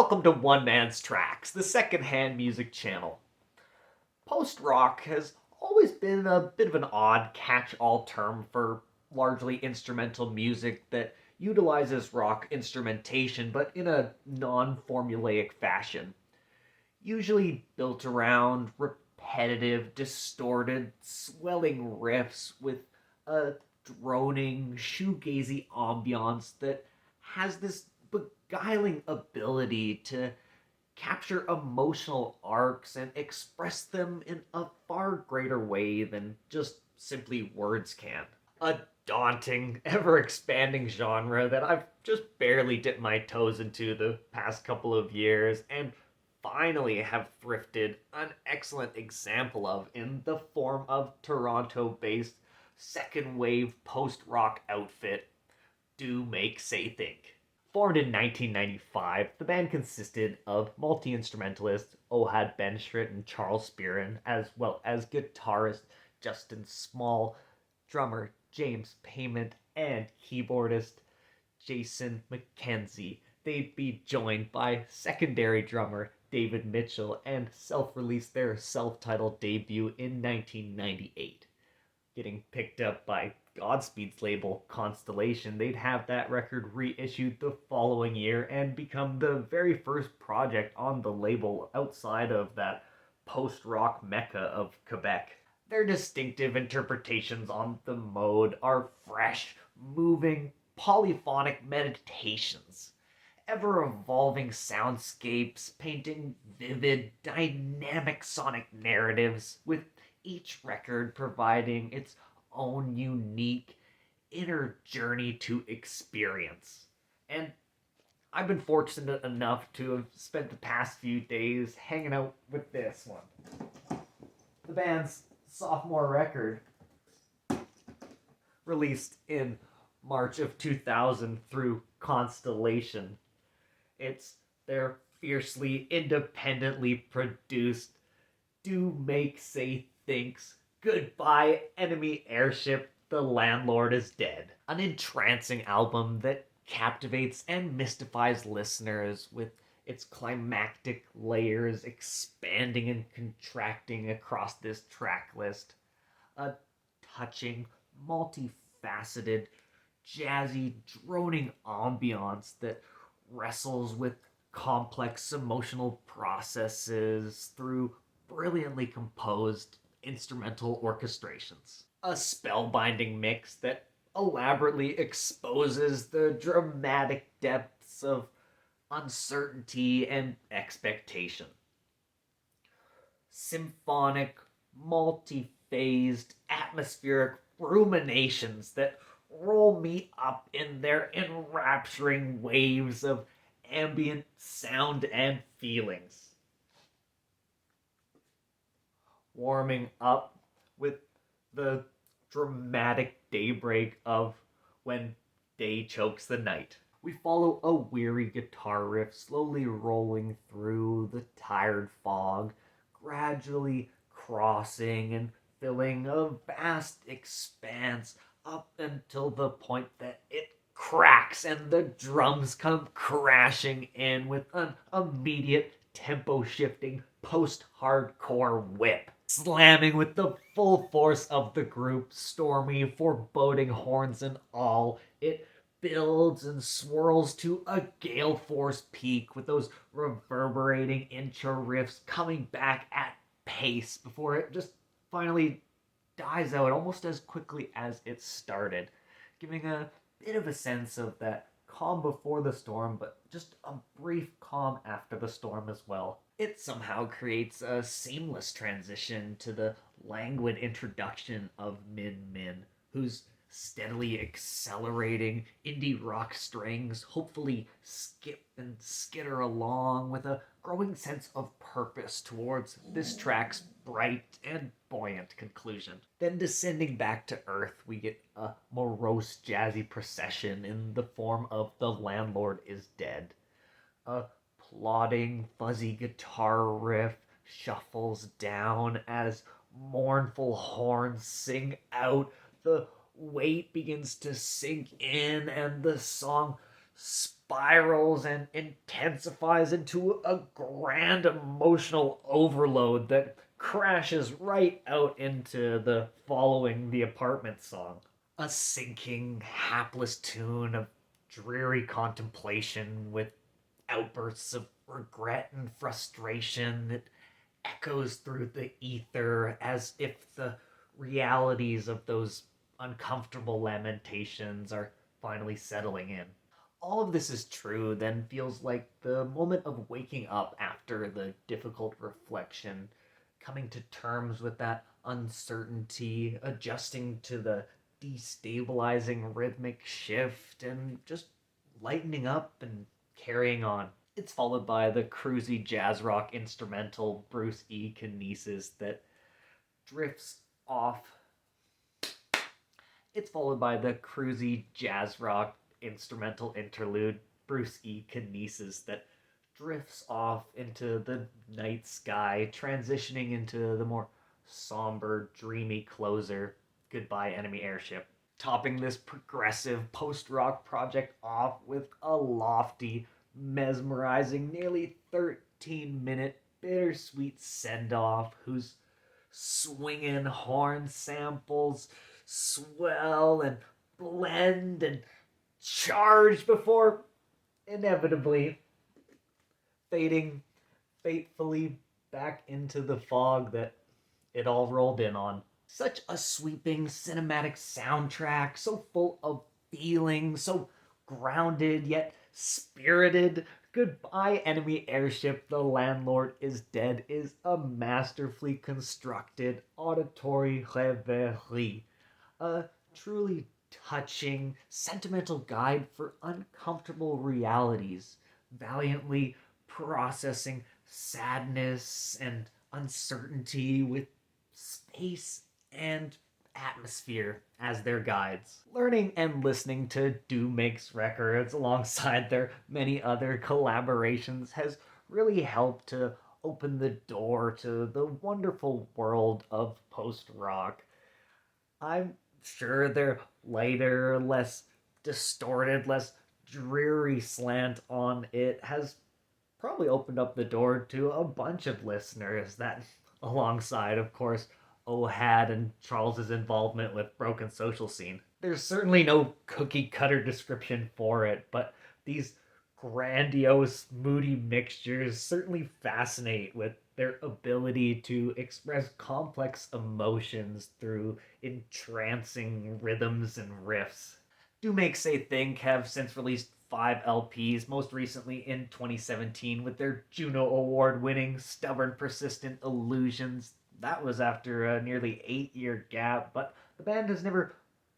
welcome to One Man's Tracks, the secondhand music channel. Post-rock has always been a bit of an odd catch-all term for largely instrumental music that utilizes rock instrumentation but in a non-formulaic fashion. Usually built around repetitive, distorted, swelling riffs with a droning, shoegazy ambiance that has this beguiling ability to capture emotional arcs and express them in a far greater way than just simply words can. A daunting, ever expanding genre that I've just barely dipped my toes into the past couple of years and finally have thrifted an excellent example of in the form of Toronto based second wave post rock outfit Do Make Say Think. Formed in 1995, the band consisted of multi-instrumentalists Ohad Benschritt and Charles Spearin, as well as guitarist Justin Small, drummer James Payment, and keyboardist Jason McKenzie. They'd be joined by secondary drummer David Mitchell and self-released their self-titled debut in 1998. Getting picked up by Godspeed's label Constellation, they'd have that record reissued the following year and become the very first project on the label outside of that post-rock mecca of Quebec. Their distinctive interpretations on the mode are fresh, moving, polyphonic meditations, ever-evolving soundscapes painting vivid, dynamic sonic narratives, with each record providing its own unique inner journey to experience. And I've been fortunate enough to have spent the past few days hanging out with this one. The band's sophomore record, released in March of 2000 through Constellation. It's their fiercely independently produced Do Make Say Think's Goodbye Enemy Airship The Landlord is Dead. An entrancing album that captivates and mystifies listeners with its climactic layers expanding and contracting across this track list. A touching, multifaceted, jazzy, droning ambiance that wrestles with complex emotional processes through brilliantly composed instrumental orchestrations. A spellbinding mix that elaborately exposes the dramatic depths of uncertainty and expectation. Symphonic, multi-phased, atmospheric ruminations that roll me up in their enrapturing waves of ambient sound and feelings. Warming up with the dramatic daybreak of When Day Chokes the Night. We follow a weary guitar riff slowly rolling through the tired fog, gradually crossing and filling a vast expanse up until the point that it cracks and the drums come crashing in with an immediate tempo-shifting post-hardcore whip. Slamming with the full force of the group, stormy, foreboding horns and all, it builds and swirls to a gale force peak with those reverberating intro riffs coming back at pace before it just finally dies out almost as quickly as it started, giving a bit of a sense of that calm before the storm, but just a brief calm after the storm as well. It somehow creates a seamless transition to the languid introduction of Min Min, whose steadily accelerating indie rock strings hopefully skip and skitter along with a growing sense of purpose towards this track's bright and buoyant conclusion. Then descending back to earth, we get a morose jazzy procession in the form of The Landlord is Dead. A plodding, fuzzy guitar riff shuffles down as mournful horns sing out. The weight begins to sink in, and the song spirals and intensifies into a grand emotional overload that crashes right out into the following The Apartment song. A sinking, hapless tune of dreary contemplation with outbursts of regret and frustration that echoes through the ether as if the realities of those uncomfortable lamentations are finally settling in. All of this is true, then feels like the moment of waking up after the difficult reflection, coming to terms with that uncertainty, adjusting to the destabilizing rhythmic shift, and just lightening up and carrying on. It's followed by the cruisy jazz rock instrumental Bruce E. Kinesis that drifts off. It's followed by the cruisy jazz rock instrumental interlude Bruce E. Kinesis that drifts off into the night sky, transitioning into the more somber, dreamy closer Goodbye Enemy Airship. Topping this progressive post-rock project off with a lofty, mesmerizing, nearly 13-minute bittersweet send-off whose swinging horn samples swell and blend and charge before inevitably fading fatefully back into the fog that it all rolled in on. Such a sweeping cinematic soundtrack, so full of feeling, so grounded yet spirited. Goodbye Enemy Airship, The Landlord is Dead is a masterfully constructed auditory reverie. A truly touching, sentimental guide for uncomfortable realities, valiantly processing sadness and uncertainty with space and atmosphere as their guides. Learning and listening to Do Makes Records alongside their many other collaborations has really helped to open the door to the wonderful world of post-rock. I'm sure their lighter, less distorted, less dreary slant on it has probably opened up the door to a bunch of listeners that, alongside, of course, Ohad and Charles's involvement with Broken Social Scene. There's certainly no cookie cutter description for it, but these grandiose, moody mixtures certainly fascinate with their ability to express complex emotions through entrancing rhythms and riffs. Do Make Say Think have since released 5 LPs, most recently in 2017 with their Juno Award winning Stubborn Persistent Illusions. That was after a nearly 8-year gap, but the band has never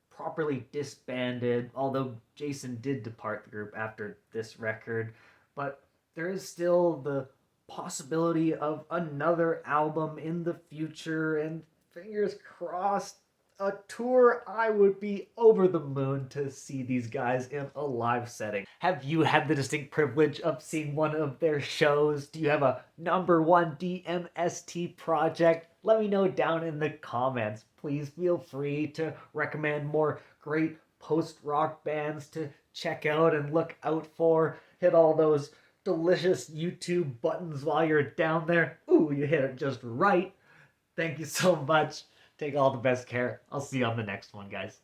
properly disbanded, although Jason did depart the group after this record. But there is still the possibility of another album in the future, and fingers crossed, a tour. I would be over the moon to see these guys in a live setting. Have you had the distinct privilege of seeing one of their shows? Do you have a number one DMST project? Let me know down in the comments. Please feel free to recommend more great post-rock bands to check out and look out for. Hit all those delicious YouTube buttons while you're down there. Ooh, you hit it just right. Thank you so much. Take all the best care. I'll see you on the next one, guys.